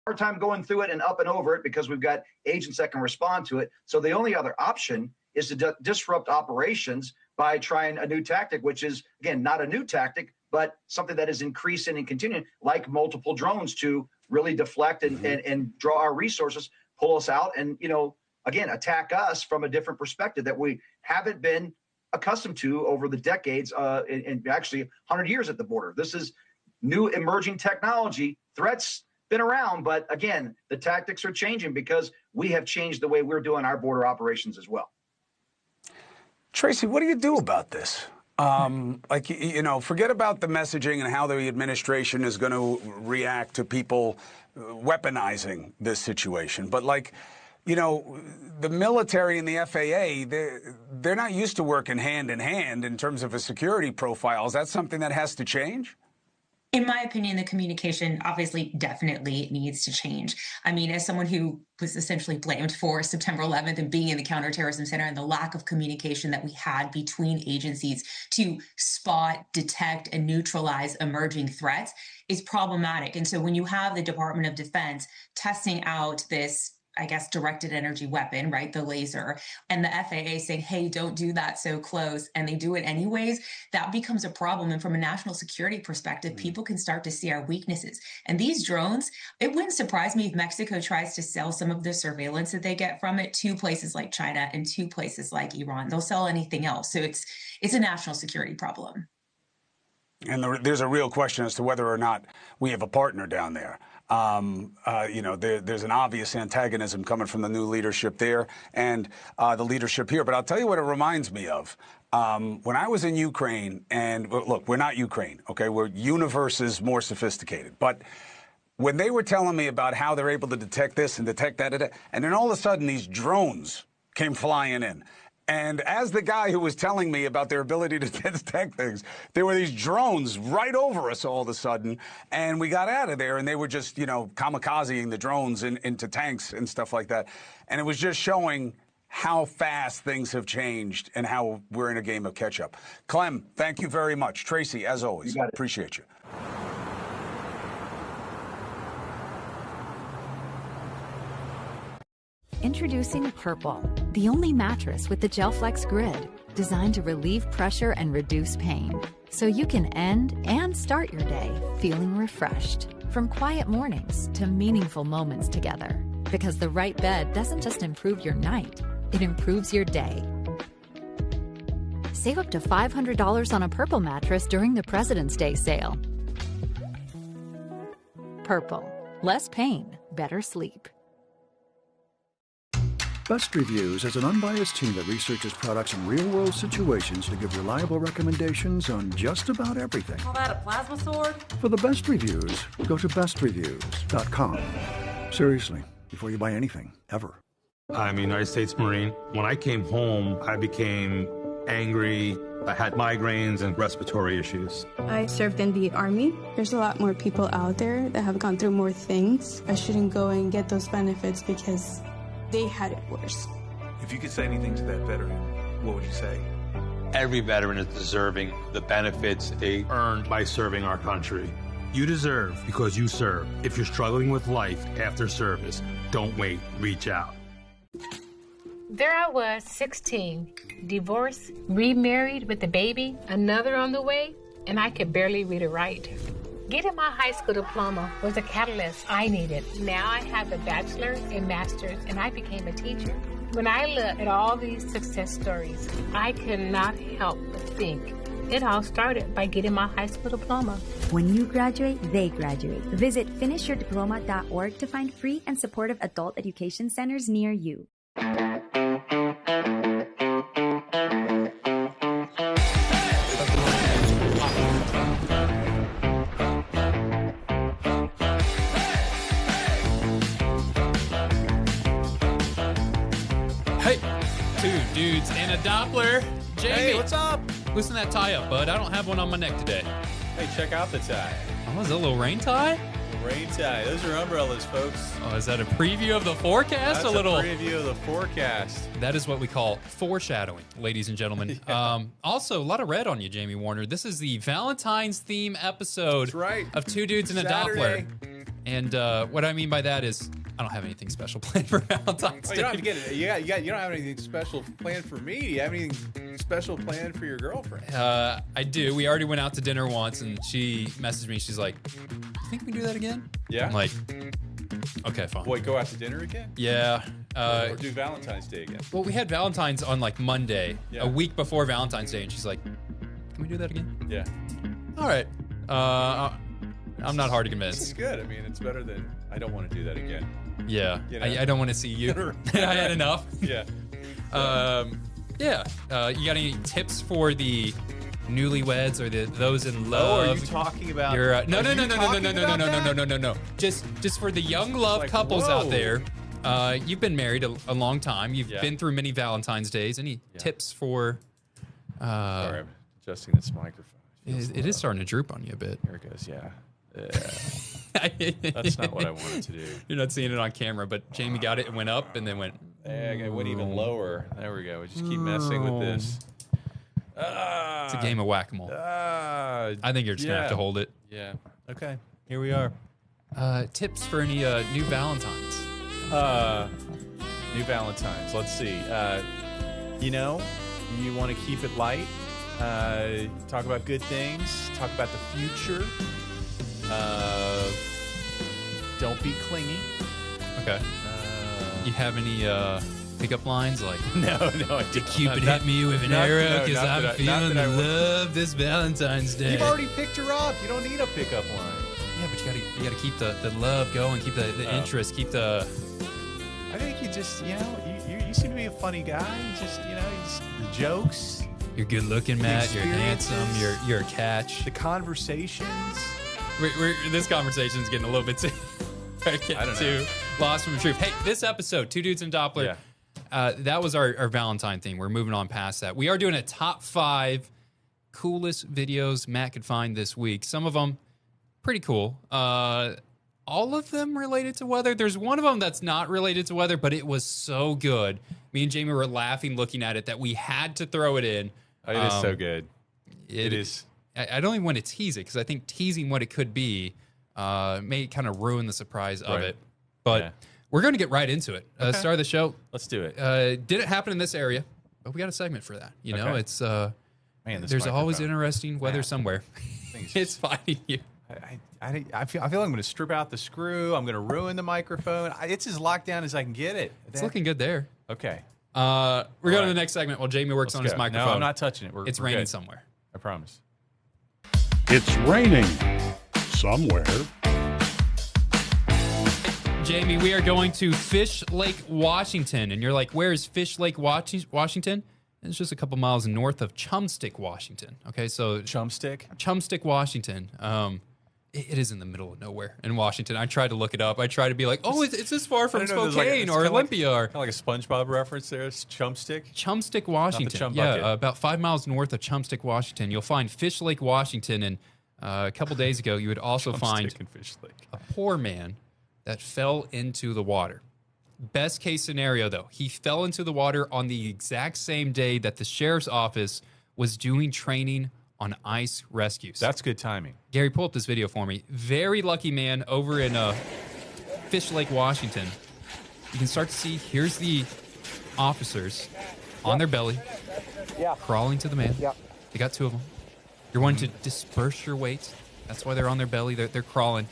hard time going through it and up and over it because we've got agents that can respond to it. So the only other option is to disrupt operations by trying a new tactic, which is, again, not a new tactic, but something that is increasing and continuing, like multiple drones to really deflect and draw our resources, pull us out, and, again, attack us from a different perspective that we haven't been accustomed to over the decades, and actually 100 years at the border. This is new emerging technology. Threats been around, but again, the tactics are changing because we have changed the way we're doing our border operations as well. Tracy, what do you do about this? Forget about the messaging and how the administration is going to react to people weaponizing this situation. But the military and the FAA, they're not used to working hand in hand in terms of a security profile. Is that something that has to change? In my opinion, the communication obviously definitely needs to change. I mean, as someone who was essentially blamed for September 11th and being in the counterterrorism center and the lack of communication that we had between agencies to spot, detect, and neutralize emerging threats is problematic. And so when you have the Department of Defense testing out this, I guess, directed energy weapon, right, the laser, and the FAA saying, hey, don't do that so close, and they do it anyways, that becomes a problem. And from a national security perspective, people can start to see our weaknesses. And these drones, it wouldn't surprise me if Mexico tries to sell some of the surveillance that they get from it to places like China and to places like Iran. They'll sell anything else. So it's a national security problem. And there's a real question as to whether or not we have a partner down there. There's an obvious antagonism coming from the new leadership there and the leadership here. But I'll tell you what it reminds me of. When I was in Ukraine, and look, we're not Ukraine, okay? We're universes more sophisticated. But when they were telling me about how they're able to detect this and detect that, and then all of a sudden these drones came flying in. And as the guy who was telling me about their ability to detect things, there were these drones right over us all of a sudden, and we got out of there, and they were just, kamikazing the drones into tanks and stuff like that. And it was just showing how fast things have changed and how we're in a game of catch-up. Clem, thank you very much. Tracy, as always, appreciate you. Introducing Purple, the only mattress with the GelFlex grid, designed to relieve pressure and reduce pain, so you can end and start your day feeling refreshed. From quiet mornings to meaningful moments together. Because the right bed doesn't just improve your night, it improves your day. Save up to $500 on a Purple mattress during the President's Day sale. Purple. Less pain, better sleep. Best Reviews is an unbiased team that researches products in real-world situations to give reliable recommendations on just about everything. Call that a plasma sword? For the best reviews, go to bestreviews.com. Seriously, before you buy anything, ever. I'm a United States Marine. When I came home, I became angry. I had migraines and respiratory issues. I served in the Army. There's a lot more people out there that have gone through more things. I shouldn't go and get those benefits because they had it worse. If you could say anything to that veteran, what would you say? Every veteran is deserving the benefits they earned by serving our country. You deserve because you serve. If you're struggling with life after service, don't wait. Reach out. There I was, 16, divorced, remarried with a baby, another on the way, and I could barely read or write. Getting my high school diploma was a catalyst I needed. Now I have a bachelor's and master's, and I became a teacher. When I look at all these success stories, I cannot help but think it all started by getting my high school diploma. When you graduate, they graduate. Visit finishyourdiploma.org to find free and supportive adult education centers near you. Hey, two dudes and a Doppler. Jamie, Hey, what's up? loosen that tie up, bud. I don't have one on my neck today. Hey, check out the tie. Oh, is that a little rain tie? Rain tie. Those are umbrellas, folks. Oh, is that a preview of the forecast? That's a little preview of the forecast. That is what we call foreshadowing, ladies and gentlemen. Yeah. Also, a lot of red on you, Jamie Warner. This is the Valentine's theme episode That's right. of Two Dudes and a Saturday. Doppler. And what I mean by that is I don't have anything special planned for Valentine's Day. You don't have to get it. You don't have anything special planned for me. Do you have anything special planned for your girlfriend? I do. We already went out to dinner once, and she messaged me. She's like, "You think we can do that again?" Yeah. I'm like, "Okay, fine." Wait, go out to dinner again? Yeah. Or do Valentine's Day again? Well, we had Valentine's on like Monday, Yeah. a week before Valentine's Day, and she's like, "Can we do that again?" Yeah. All right. I'm not hard to convince. It's good. I mean, it's better than I don't want to do that again. Yeah. You know? I don't want to see you. I had enough. Yeah. Yeah. You got any tips for the newlyweds or those in love? Oh, are you talking about? No. Just for the young love like, couples whoa. out there. You've been married a long time. You've Yeah. been through many Valentine's days. Any tips for? Sorry, I'm adjusting this microphone. It is starting to droop on you a bit. Here it goes. Yeah. That's not what I wanted to do. You're not seeing it on camera, but Jamie got it and went up and then went. I went even lower. There we go. We just keep messing with this. It's a game of whack-a-mole. I think you're just gonna have to hold it. Yeah. Okay. Here we are. Tips for any new Valentines? New Valentine's. Let's see. You want to keep it light. Talk about good things. Talk about the future. Don't be clingy. Okay. You have any pickup lines like? No, I Did Cupid hit me with an arrow because I'm feeling the love this Valentine's Day? You've already picked her up. You don't need a pickup line. Yeah, but you gotta keep the love going, keep the interest, keep the. I think you just you seem to be a funny guy. You just the jokes. You're good looking, Matt. You're handsome. You're a catch. The conversations. This conversation's getting a little bit too lost from the truth. Hey, this episode, Two Dudes and Doppler, that was our Valentine thing. We're moving on past that. We are doing a top 5 coolest videos Matt could find this week. Some of them pretty cool. All of them related to weather. There's one of them that's not related to weather, but it was so good. Me and Jamie were laughing looking at it that we had to throw it in. It is so good. It is. I don't even want to tease it because I think teasing what it could be may kind of ruin the surprise of it. But we're going to get right into it. Start of the show. Let's do it. Didn't happen in this area, but we got a segment for that. You know, it's there's always interesting weather somewhere. It's finding you. I feel like I'm going to strip out the screw. I'm going to ruin the microphone. It's as locked down as I can get it. It's looking good there. Okay. We're going to the next segment while Jamie works on his microphone. No, I'm not touching it. It's raining somewhere. I promise. It's raining somewhere. Jamie, we are going to Fish Lake, Washington. And you're like, where is Fish Lake, Washington? It's just a couple miles north of Chumstick, Washington. Okay, so Chumstick, Washington. It is in the middle of nowhere in Washington. I tried to look it up. I tried to be like, oh, it's this far from Spokane or Olympia. Kind of like a SpongeBob reference there. It's Chumstick. Chumstick, Washington. Yeah, about 5 miles north of Chumstick, Washington. You'll find Fish Lake, Washington. And a couple days ago, you would also find a poor man that fell into the water. Best case scenario, though, he fell into the water on the exact same day that the sheriff's office was doing training on ice rescues. That's good timing. Gary, pull up this video for me. Very lucky man over in Fish Lake, Washington. You can start to see, here's the officers on their belly, crawling to the man. They got 2 of them. You're wanting to disperse your weight. That's why they're on their belly. They're crawling.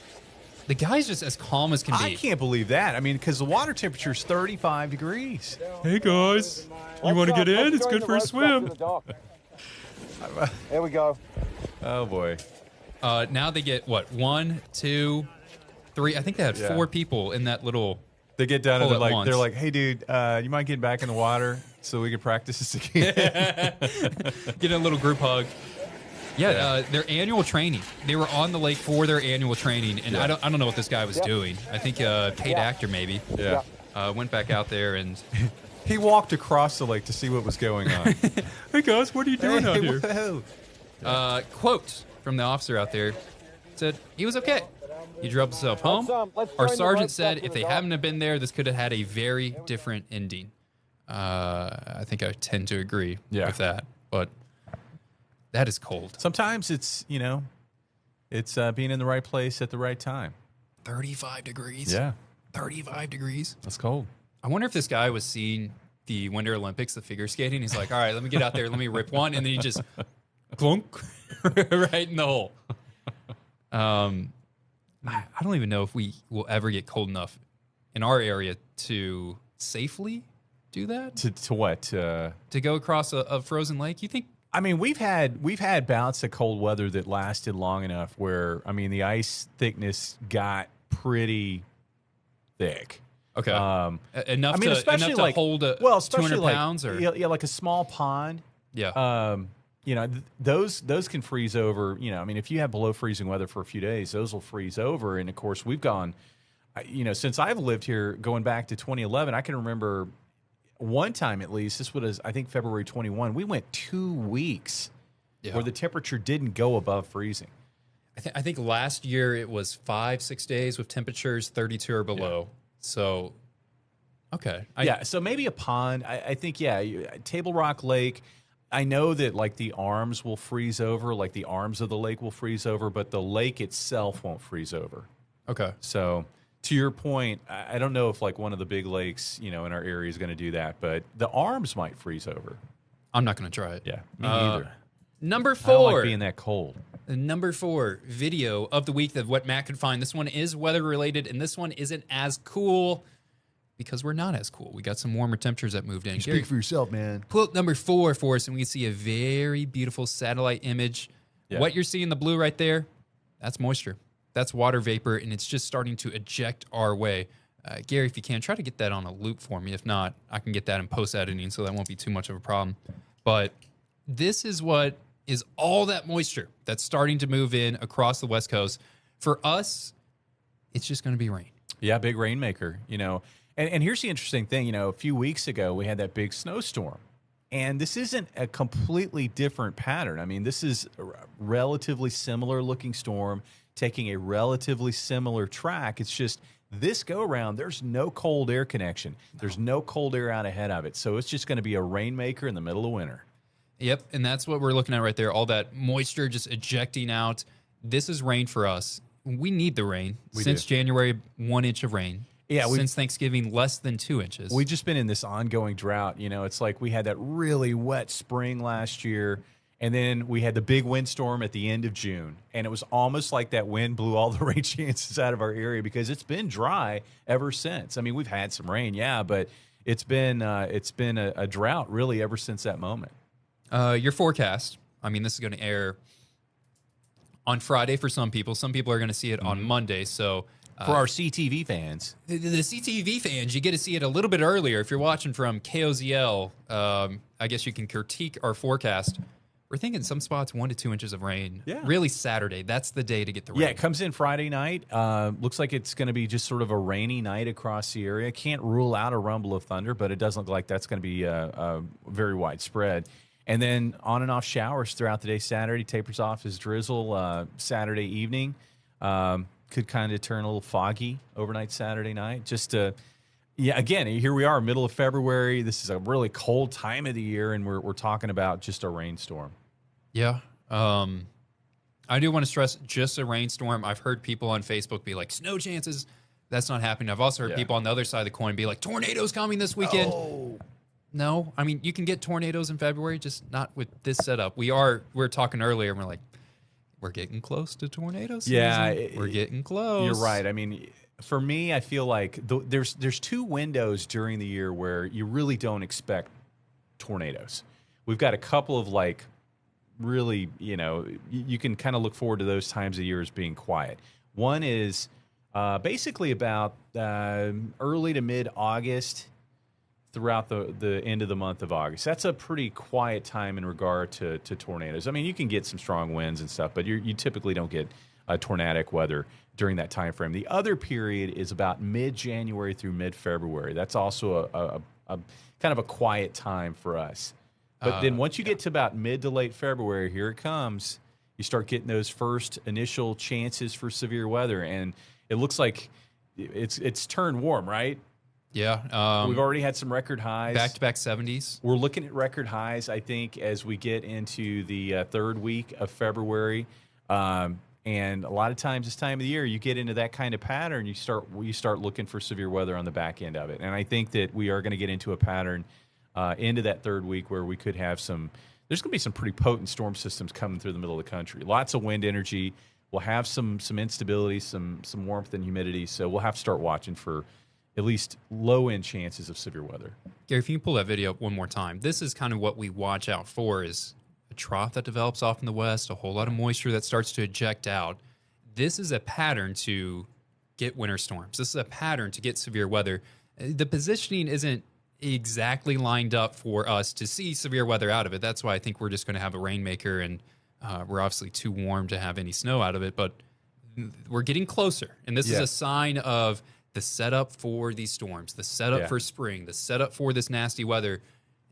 The guy's just as calm as can be. I can't believe that. I mean, because the water temperature is 35 degrees. Hey, guys. You want to get in? It's good for a swim. There we go. Oh, boy. Now they get, 1, 2, 3. I think they had 4 people in that little. They get down and once. they're like, hey, dude, you mind getting back in the water so we can practice this again? Get a little group hug. Their annual training. They were on the lake for their annual training, and I don't know what this guy was doing. I think paid actor maybe. Went back out there and he walked across the lake to see what was going on. Hey guys, what are you doing out here? Whoa. Quote from the officer out there said he was okay. He drove himself home. Our sergeant said if they hadn't have been there, this could have had a very different ending. I think I tend to agree with that, but. That is cold. Sometimes it's, it's being in the right place at the right time. 35 degrees. Yeah. 35 degrees. That's cold. I wonder if this guy was seeing the Winter Olympics, the figure skating. He's like, all right, let me get out there. Let me rip one. And then he just clunk right in the hole. I don't even know if we will ever get cold enough in our area to safely do that. To what? To go across a frozen lake? You think? I mean, we've had bouts of cold weather that lasted long enough where, I mean, the ice thickness got pretty thick. Okay. Enough to hold 200 pounds? Or? Yeah, like a small pond. Yeah. Those can freeze over. I mean, if you have below freezing weather for a few days, those will freeze over. And, of course, we've gone, since I've lived here, going back to 2011, I can remember one time at least, this was, I think, February 21, we went 2 weeks where the temperature didn't go above freezing. I think last year it was 5-6 days with temperatures 32 or below. Yeah. So, okay. So maybe a pond. I think, Table Rock Lake. I know that, like, the arms will freeze over, like the arms of the lake will freeze over, but the lake itself won't freeze over. Okay. So, to your point, I don't know if, like, one of the big lakes, in our area is going to do that, but the arms might freeze over. I'm not going to try it. Yeah, me neither. Number 4. I don't like being that cold. Number 4 video of the week of what Matt could find. This one is weather related, and this one isn't as cool because we're not as cool. We got some warmer temperatures that moved in. You speak for yourself, man. Pull up number 4 for us, and we can see a very beautiful satellite image. Yeah. What you're seeing, the blue right there, that's moisture. That's water vapor, and it's just starting to eject our way. Gary, if you can, try to get that on a loop for me. If not, I can get that in post-editing, so that won't be too much of a problem. But this is what is all that moisture that's starting to move in across the West Coast. For us, it's just going to be rain. Yeah, big rainmaker, And here's the interesting thing, a few weeks ago, we had that big snowstorm. And this isn't a completely different pattern. I mean, this is a relatively similar looking storm taking a relatively similar track. It's just this go-around, there's no cold air connection. There's no cold air out ahead of it. So it's just going to be a rainmaker in the middle of winter. Yep, and that's what we're looking at right there. All that moisture just ejecting out. This is rain for us. We need the rain. Since January, 1 inch of rain. Yeah, since Thanksgiving, less than 2 inches. We've just been in this ongoing drought. It's like we had that really wet spring last year, and then we had the big windstorm at the end of June, and it was almost like that wind blew all the rain chances out of our area because it's been dry ever since. I mean, we've had some rain, but it's been a drought really ever since that moment. Your forecast, I mean, this is going to air on Friday for some people. Some people are going to see it on Monday. So for our CTV fans. The CTV fans, you get to see it a little bit earlier. If you're watching from KOZL, I guess you can critique our forecast. We're thinking some spots 1 to 2 inches of rain. Yeah. Really Saturday. That's the day to get the rain. Yeah, it comes in Friday night. Looks like it's going to be just sort of a rainy night across the area. Can't rule out a rumble of thunder, but it doesn't look like that's going to be very widespread. And then on and off showers throughout the day. Saturday tapers off as drizzle. Saturday evening could kind of turn a little foggy overnight Saturday night. Again, here we are, middle of February. This is a really cold time of the year, and we're talking about just a rainstorm. Yeah. I do want to stress just a rainstorm. I've heard people on Facebook be like, snow chances. That's not happening. I've also heard people on the other side of the coin be like, tornadoes coming this weekend. Oh. No, I mean, you can get tornadoes in February, just not with this setup. We were talking earlier, and we're like, we're getting close to tornado season. Yeah. We're getting close. You're right. I mean, for me, I feel like there's 2 windows during the year where you really don't expect tornadoes. We've got a couple of, like, really, you can kind of look forward to those times of year as being quiet. One is basically about early to mid-August throughout the end of the month of August. That's a pretty quiet time in regard to tornadoes. I mean, you can get some strong winds and stuff, but you typically don't get tornadic weather during that time frame. The other period is about mid-January through mid-February. That's also a kind of a quiet time for us. But then once you get to about mid to late February, here it comes. You start getting those first initial chances for severe weather, and it looks like it's turned warm, right? Yeah. We've already had some record highs. Back-to-back 70s. We're looking at record highs, I think, as we get into the third week of February. And a lot of times this time of the year, you get into that kind of pattern, you start looking for severe weather on the back end of it. And I think that we are going to get into a pattern into that third week where we could have there's going to be some pretty potent storm systems coming through the middle of the country. Lots of wind energy. We'll have some instability, some warmth and humidity. So we'll have to start watching for at least low-end chances of severe weather. Gary, if you can pull that video up one more time. This is kind of what we watch out for, is a trough that develops off in the west, a whole lot of moisture that starts to eject out. This is a pattern to get winter storms. This is a pattern to get severe weather. The positioning isn't exactly lined up for us to see severe weather out of it. That's why I think we're just going to have a rainmaker, and we're obviously too warm to have any snow out of it, but we're getting closer. And this is a sign of the setup for these storms, the setup for spring, the setup for this nasty weather.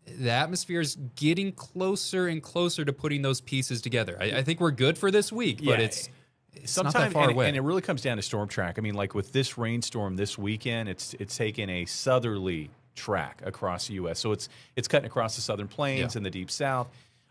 The atmosphere is getting closer and closer to putting those pieces together. I think we're good for this week, but it's not that far away. And it really comes down to storm track. I mean, like with this rainstorm this weekend, it's taken a southerly track across the U.S. So it's cutting across the southern plains and the deep south.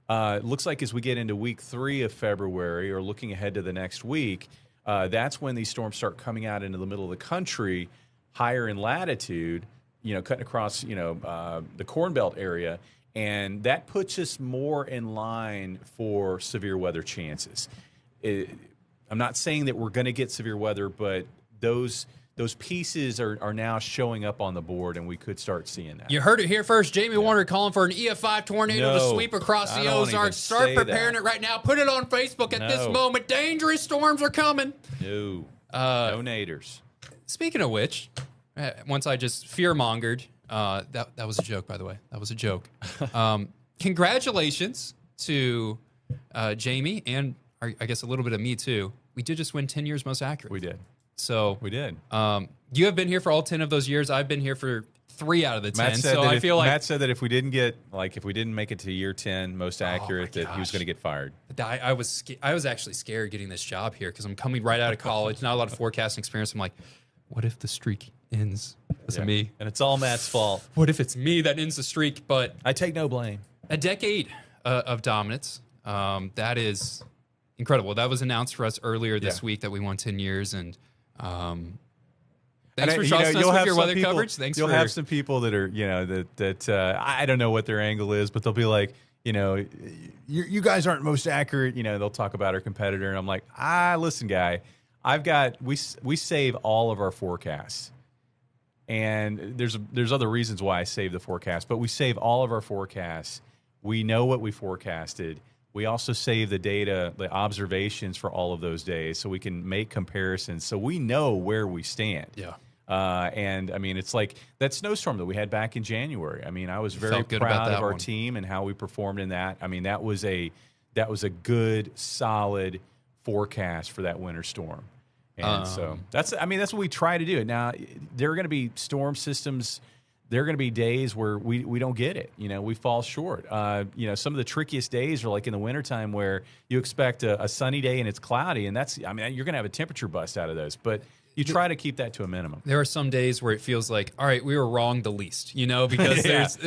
It looks like as we get into week 3 of February, or looking ahead to the next week, that's when these storms start coming out into the middle of the country, higher in latitude, cutting across, the Corn Belt area. And that puts us more in line for severe weather chances. I'm not saying that we're going to get severe weather, but those pieces are now showing up on the board, and we could start seeing that. You heard it here first. Jamie Warner calling for an EF5 tornado to sweep across the Ozarks. Start preparing it right now. Put it on Facebook at this moment. Dangerous storms are coming. No. No naders. Speaking of which, once I just fear-mongered, that was a joke, by the way. That was a joke. Congratulations to Jamie, and I guess a little bit of me, too. We did just win 10 years most accurate. We did. So we did. You have been here for all 10 of those years. I've been here for 3 out of the 10. So I feel like Matt said that if we didn't make it to year 10 most accurate, that he was going to get fired. I was actually scared getting this job here because I'm coming right out of college, not a lot of forecasting experience. I'm like, what if the streak ends because of me? And it's all Matt's fault. What if it's me that ends the streak? But I take no blame. A decade of dominance. That is incredible. That was announced for us earlier this week that we won 10 years, and thanks for trusting us with your weather coverage. You'll have some people that are, that I don't know what their angle is, but they'll be like, you guys aren't most accurate. They'll talk about our competitor, and I'm like, listen, guy, we save all of our forecasts, and there's other reasons why I save the forecast, but we save all of our forecasts. We know what we forecasted. We also save the data, the observations for all of those days, so we can make comparisons, so we know where we stand. Yeah. And I mean, it's like that snowstorm that we had back in January. I mean, I was very proud of our team and how we performed in that. I mean, that was a good, solid forecast for that winter storm. And so that's what we try to do. Now, there are going to be storm systems. There are going to be days where we don't get it. We fall short. Some of the trickiest days are like in the wintertime where you expect a sunny day and it's cloudy, and you're going to have a temperature bust out of those. But you try to keep that to a minimum. There are some days where it feels like, all right, we were wrong the least, because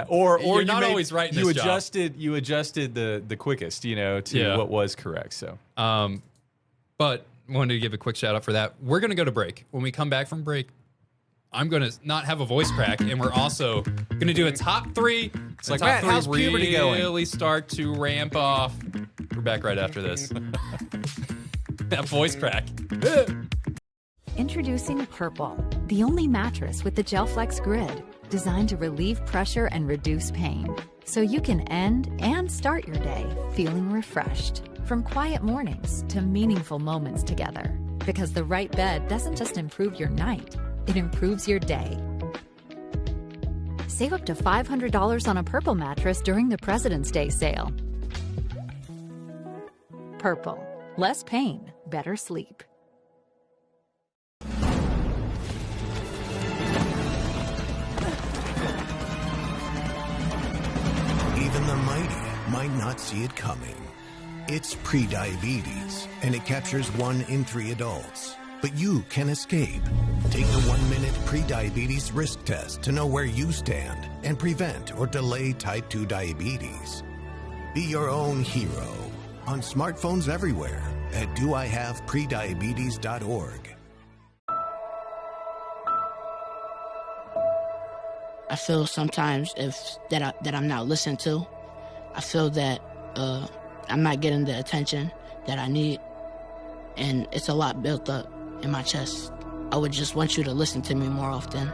or you're not always right in this job. You adjusted the quickest, to what was correct. So, but wanted to give a quick shout out for that. We're going to go to break. When we come back from break, I'm going to not have a voice crack, and we're also going to do a top 3. It's like, Matt, how's puberty going? Really start to ramp off. We're back right after this. That voice crack. Introducing Purple, the only mattress with the GelFlex grid, designed to relieve pressure and reduce pain, so you can end and start your day feeling refreshed. From quiet mornings to meaningful moments together. Because the right bed doesn't just improve your night, it improves your day. Save up to $500 on a Purple mattress during the President's Day sale. Purple. Less pain, better sleep. Even the mighty might not see it coming. It's prediabetes, and it captures 1 in 3 adults. But you can escape. Take the 1-minute prediabetes risk test to know where you stand and prevent or delay type 2 diabetes. Be your own hero on smartphones everywhere at doihaveprediabetes.org. I feel sometimes that I'm not listened to. I feel that I'm not getting the attention that I need, and it's a lot built up in my chest. I would just want you to listen to me more often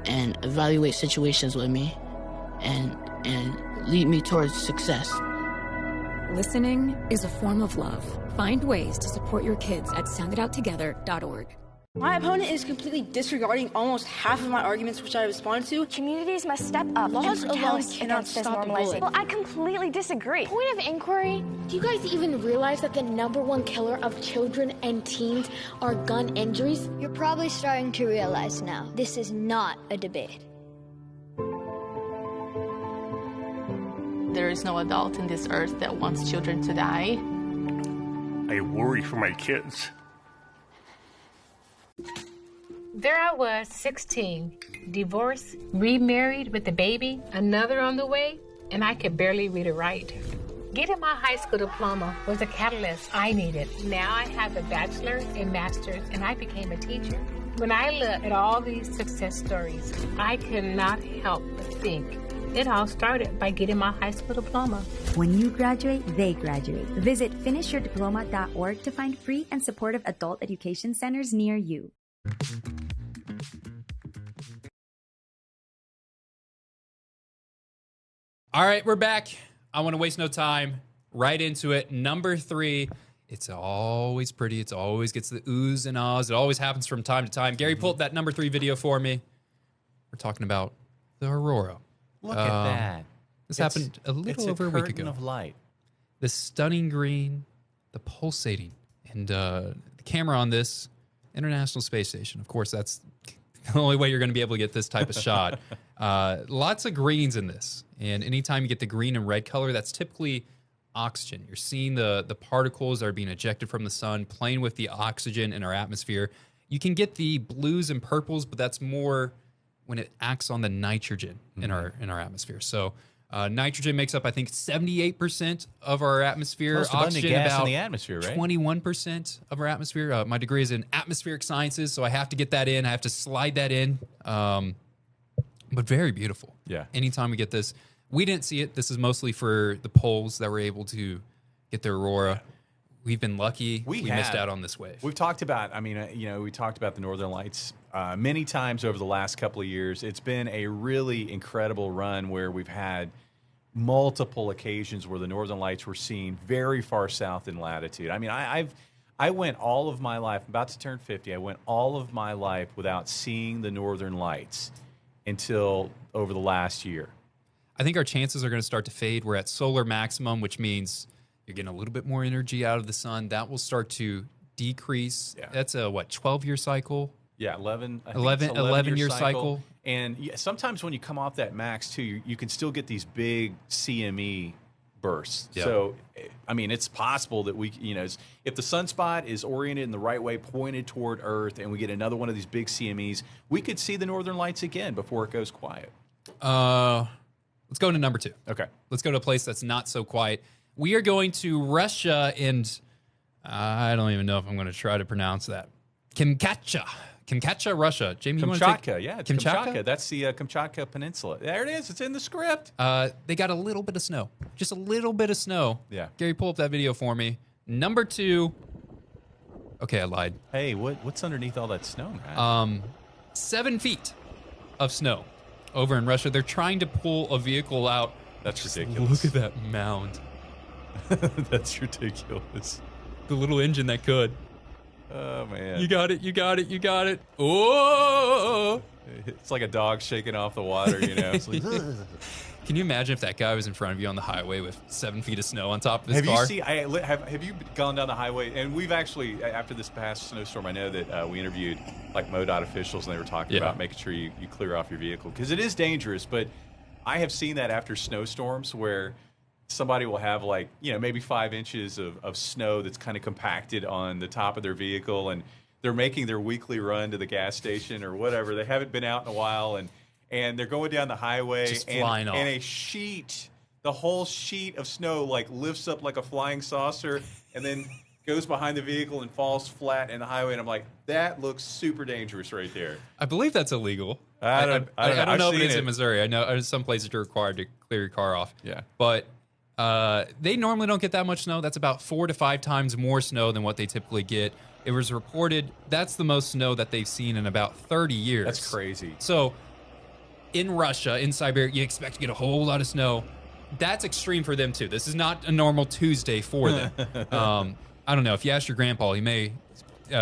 and evaluate situations with me and lead me towards success. Listening is a form of love. Find ways to support your kids at sounditouttogether.org. My opponent is completely disregarding almost half of my arguments which I respond to. Communities must step up. Laws and alone protest cannot against this stop a normalization. bullet. Well, I completely disagree. Point of inquiry, do you guys even realize that the #1 killer of children and teens are gun injuries? You're probably starting to realize now, this is not a debate. There is no adult in this earth that wants children to die. I worry for my kids. There I was, 16, divorced, remarried with a baby, another on the way, and I could barely read or write. Getting my high school diploma was a catalyst I needed. Now I have a bachelor's and master's, and I became a teacher. When I look at all these success stories, I could not help but think it all started by getting my high school diploma. When you graduate, they graduate. Visit finishyourdiploma.org to find free and supportive adult education centers near you. All right, we're back. I want to waste no time. Right into it. Number 3. It's always pretty. It always gets the oohs and ahs. It always happens from time to time. Gary, pull up that number 3 video for me. We're talking about the aurora. Look at that. This happened a little over a week ago. It's a curtain of light. The stunning green, the pulsating, and the camera on this International Space Station. Of course, that's the only way you're going to be able to get this type of shot. Lots of greens in this. And anytime you get the green and red color, that's typically oxygen. You're seeing the particles that are being ejected from the sun, playing with the oxygen in our atmosphere. You can get the blues and purples, but that's more when it acts on the nitrogen in our atmosphere. So nitrogen makes up, I think, 78% of our atmosphere. Most abundant Oxygen gas about in the atmosphere, right? 21% of our atmosphere. My degree is in atmospheric sciences, so I have to get that in. I have to slide that in. But very beautiful. Yeah. Anytime we get this, we didn't see it. This is mostly for the poles that were able to get their aurora. We've been lucky. We missed out on this wave. We've talked about, we talked about the Northern Lights many times over the last couple of years. It's been a really incredible run where we've had multiple occasions where the Northern Lights were seen very far south in latitude. I mean, I went all of my life, I'm about to turn 50, I went all of my life without seeing the Northern Lights until over the last year. I think our chances are going to start to fade. We're at solar maximum, which means you're getting a little bit more energy out of the sun. That will start to decrease. Yeah. That's a, 12-year cycle? Yeah, 11-year cycle. And sometimes when you come off that max, too, you can still get these big CME bursts. Yep. So, I mean, it's possible that we, if the sunspot is oriented in the right way, pointed toward Earth, and we get another one of these big CMEs, we could see the Northern Lights again before it goes quiet. Let's go to number 2. Okay. Let's go to a place that's not so quiet. We are going to Russia, and I don't even know if I'm going to try to pronounce that. Kamchatka, Russia. Jamie, Kamchatka, yeah. It's Kamchatka. That's the Kamchatka Peninsula. There it is. It's in the script. They got a little bit of snow. Just a little bit of snow. Yeah. Gary, pull up that video for me. Number 2. Okay, I lied. Hey, what's underneath all that snow, man? 7 feet of snow over in Russia. They're trying to pull a vehicle out. That's ridiculous. Look at that mound. That's ridiculous. The little engine that could. Oh, man. You got it. Oh! It's like a dog shaking off the water, It's like, Can you imagine if that guy was in front of you on the highway with 7 feet of snow on top of his car? Have you gone down the highway? And we've actually, after this past snowstorm, I know that we interviewed like MoDOT officials, and they were talking about making sure you clear off your vehicle. Because it is dangerous, but I have seen that after snowstorms where somebody will have maybe 5 inches of snow that's kind of compacted on the top of their vehicle, and they're making their weekly run to the gas station or whatever. They haven't been out in a while, and they're going down the highway, just flying off. And the whole sheet of snow lifts up like a flying saucer, and then goes behind the vehicle and falls flat in the highway, and I'm like, that looks super dangerous right there. I believe that's illegal. I don't know if seen it is it. in Missouri. I know some places you're required to clear your car off. Yeah. But they normally don't get that much snow. That's about 4 to 5 times more snow than what they typically get. It was reported that's the most snow that they've seen in about 30 years. That's crazy. So in Russia, in Siberia, you expect to get a whole lot of snow. That's extreme for them, too. This is not a normal Tuesday for them. I don't know. If you ask your grandpa, he may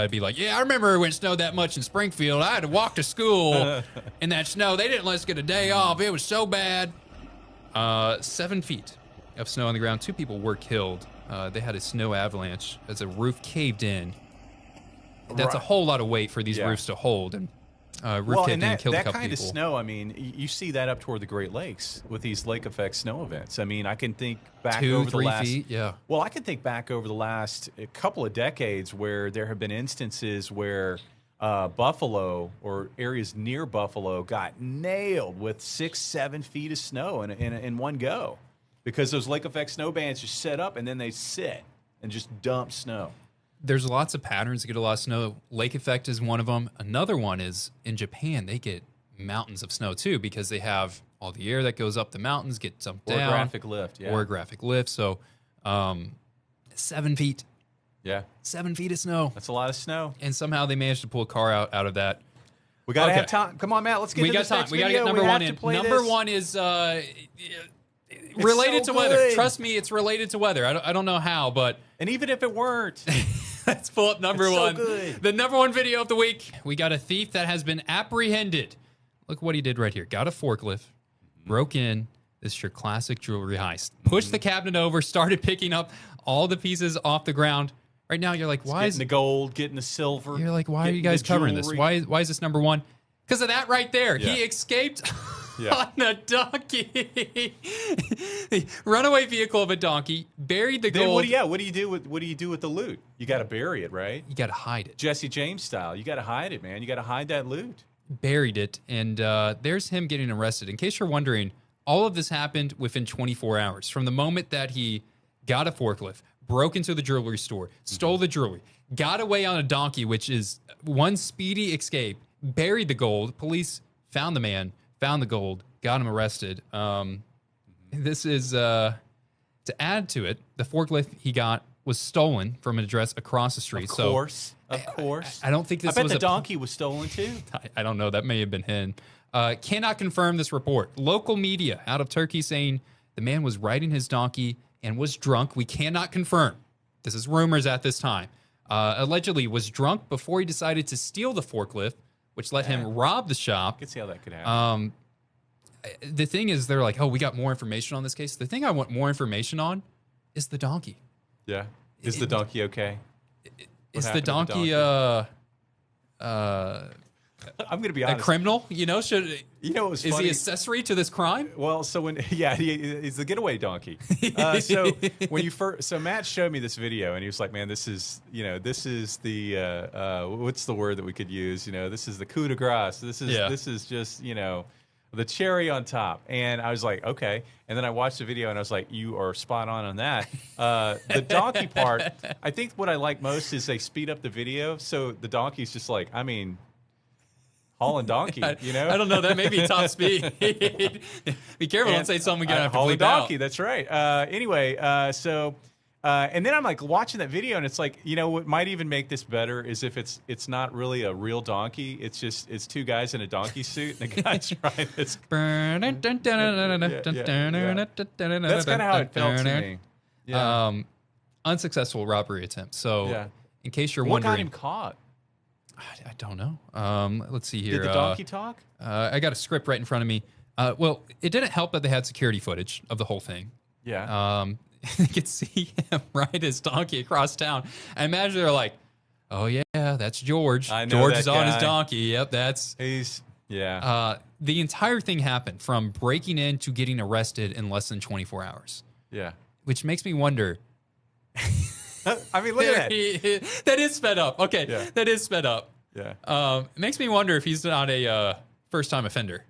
be like, yeah, I remember when it snowed that much in Springfield. I had to walk to school in that snow. They didn't let us get a day off. It was so bad. 7 feet of snow on the ground. 2 people were killed. They had a snow avalanche as a roof caved in. That's a whole lot of weight for these roofs to hold. And roof caved in and killed a couple people. That kind of snow, I mean, you see that up toward the Great Lakes with these lake effect snow events. I mean, I can think back over the last 2-3 feet, yeah. Well, I can think back over the last couple of decades where there have been instances where Buffalo or areas near Buffalo got nailed with 6-7 feet of snow in one go because those lake effect snow bands just set up and then they sit and just dump snow. There's lots of patterns to get a lot of snow. Lake effect is one of them. Another one is in Japan, they get mountains of snow too because they have all the air that goes up the mountains, get dumped down. Orographic lift, yeah. Orographic lift. So 7 feet. Yeah. 7 feet of snow. That's a lot of snow. And somehow they managed to pull a car out of that. We got to have time. Come on, Matt. Let's get to this next video. We got to get number one in. Number one is related to weather. Trust me, it's related to weather. I don't know how, but... And even if it weren't... Let's pull up number one. So good. The number one video of the week. We got a thief that has been apprehended. Look what he did right here. Got a forklift, broke in. This is your classic jewelry heist. Pushed the cabinet over, started picking up all the pieces off the ground. Right now, you're like, why is the gold, getting the silver? You're like, why are you guys covering this? Why is this number one? Because of that right there. Yeah. He escaped on a donkey. Runaway vehicle of a donkey, buried the gold. What do you do with the loot? You got to bury it, right? You got to hide it. Jesse James style. You got to hide it, man. You got to hide that loot. Buried it, and there's him getting arrested. In case you're wondering, all of this happened within 24 hours. From the moment that he got a forklift, broke into the jewelry store, stole the jewelry, got away on a donkey, which is one speedy escape, buried the gold. Police found the man, found the gold, got him arrested. This is, to add to it, the forklift he got was stolen from an address across the street. Of course. I don't think this was I bet the donkey was stolen too. I don't know. That may have been him. Cannot confirm this report. Local media out of Turkey saying the man was riding his donkey and was drunk. We cannot confirm. This is rumors at this time. Allegedly was drunk before he decided to steal the forklift, which let him rob the shop. I can see how that could happen. The thing is, they're like, oh, we got more information on this case. The thing I want more information on is the donkey. Yeah. Is the donkey okay? Is the donkey, I'm going to be honest. A criminal? You know, what was is funny? he accessory to this crime? Well, so he's the getaway donkey. So when so Matt showed me this video and he was like, man, this is the, what's the word that we could use? This is the coup de grace. This is just, the cherry on top. And I was like, okay. And then I watched the video and I was like, you are spot on that. The donkey part, I think what I like most is they speed up the video. So the donkey's just like, hauling donkey, I don't know. That may be top speed. Be careful. Don't say something we're going to have to bleep donkey. out. That's right. Anyway, and then I'm like watching that video and it's like, what might even make this better is if it's not really a real donkey. It's two guys in a donkey suit and the guy's riding this. That's kind of how it felt to me. Yeah. Unsuccessful robbery attempt. So in case you're what wondering. What got him caught? I don't know. Let's see here. Did the donkey talk? I got a script right in front of me. Well, it didn't help that they had security footage of the whole thing. Yeah. You could see him ride his donkey across town. I imagine they're like, oh, yeah, that's George. I know George that is on his guy. donkey. Yep, yeah. The entire thing happened from breaking in to getting arrested in less than 24 hours. Yeah. Which makes me wonder. I mean, look at that. That is sped up. Okay, Yeah. that is sped up. Yeah. It makes me wonder if he's not a first-time offender.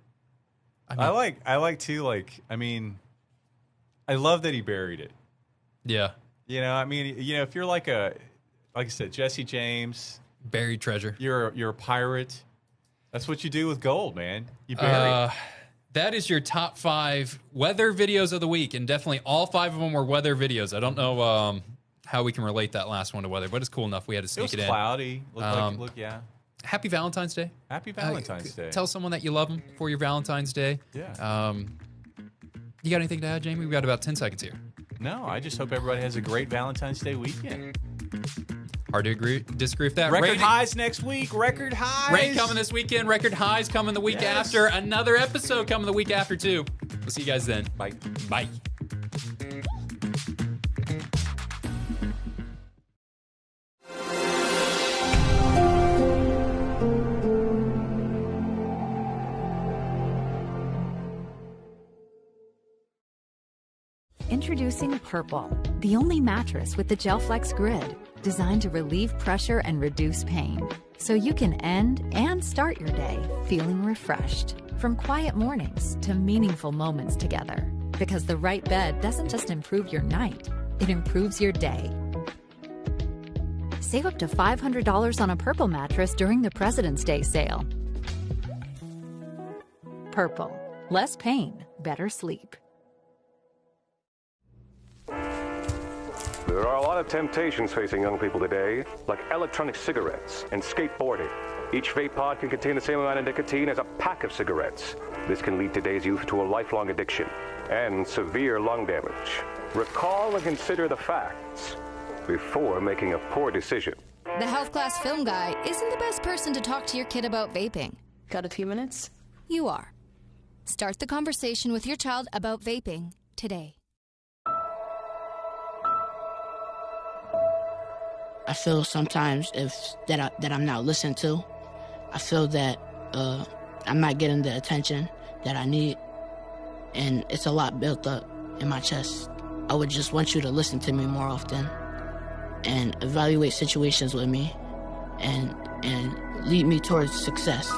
I like too. I love that he buried it. Yeah. If you're like Like I said, Jesse James. Buried treasure. You're a pirate. That's what you do with gold, man. You bury it. That is your top 5 weather videos of the week, and definitely all 5 of them were weather videos. I don't know how we can relate that last one to weather, but it's cool enough we had to sneak it in. It was cloudy. Yeah. Happy Valentine's Day. Happy Valentine's Day. Tell someone that you love them for your Valentine's Day. Yeah. You got anything to add, Jamie? We've got about 10 seconds here. No, I just hope everybody has a great Valentine's Day weekend. Hard to disagree with that. Record highs next week. Record highs. Rain coming this weekend. Record highs coming the week after. Another episode coming the week after, too. We'll see you guys then. Bye. Bye. Introducing Purple, the only mattress with the GelFlex Grid, designed to relieve pressure and reduce pain, so you can end and start your day feeling refreshed. From quiet mornings to meaningful moments together, because the right bed doesn't just improve your night, it improves your day. Save up to $500 on a Purple mattress during the President's Day sale. Purple, less pain, better sleep. There are a lot of temptations facing young people today, like electronic cigarettes and skateboarding. Each vape pod can contain the same amount of nicotine as a pack of cigarettes. This can lead today's youth to a lifelong addiction and severe lung damage. Recall and consider the facts before making a poor decision. The health class film guy isn't the best person to talk to your kid about vaping. Got a few minutes? You are. Start the conversation with your child about vaping today. I feel sometimes that I'm not listened to. I feel that I'm not getting the attention that I need, and it's a lot built up in my chest. I would just want you to listen to me more often and evaluate situations with me and lead me towards success.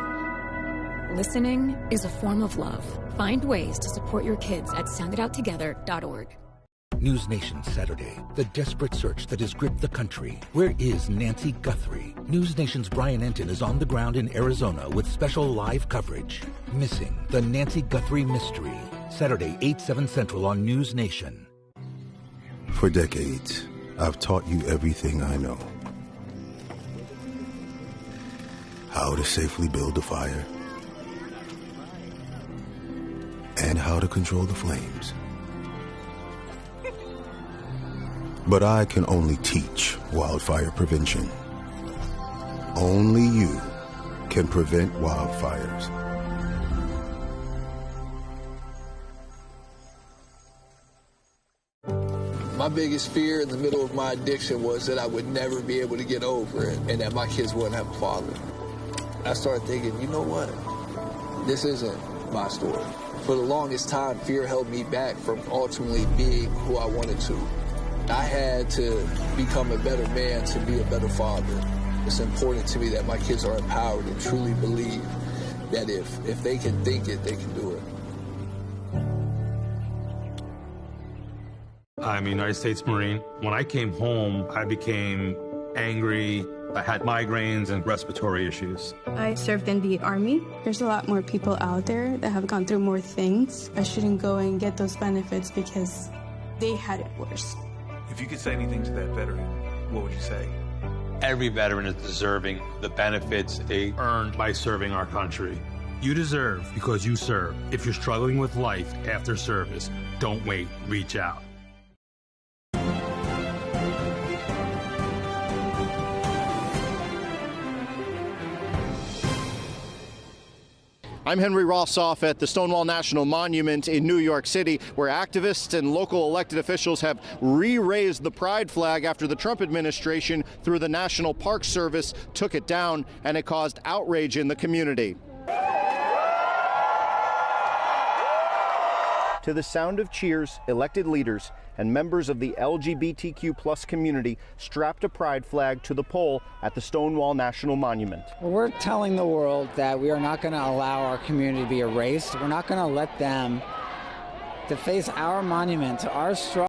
Listening is a form of love. Find ways to support your kids at sounditouttogether.org. News Nation Saturday, the desperate search that has gripped the country. Where is Nancy Guthrie? News Nation's Brian Enton is on the ground in Arizona with special live coverage. Missing, the Nancy Guthrie mystery. Saturday, 8/7 Central on News Nation. For decades, I've taught you everything I know. How to safely build a fire. And how to control the flames. But I can only teach wildfire prevention. Only you can prevent wildfires. My biggest fear in the middle of my addiction was that I would never be able to get over it and that my kids wouldn't have a father. I started thinking, you know what? This isn't my story. For the longest time, fear held me back from ultimately being who I wanted to. I had to become a better man to be a better father. It's important to me that my kids are empowered and truly believe that if they can think it, they can do it. I'm a United States Marine. When I came home, I became angry. I had migraines and respiratory issues. I served in the Army. There's a lot more people out there that have gone through more things. I shouldn't go and get those benefits because they had it worse. If you could say anything to that veteran, what would you say? Every veteran is deserving the benefits they earned by serving our country. You deserve because you serve. If you're struggling with life after service, don't wait. Reach out. I'm Henry Rossoff at the Stonewall National Monument in New York City, where activists and local elected officials have re-raised the pride flag after the Trump administration, through the National Park Service, took it down, and it caused outrage in the community. To the sound of cheers, elected leaders and members of the LGBTQ+ community strapped a pride flag to the pole at the Stonewall National Monument. We're telling the world that we are not going to allow our community to be erased. We're not going to let them deface our monument to our struggle.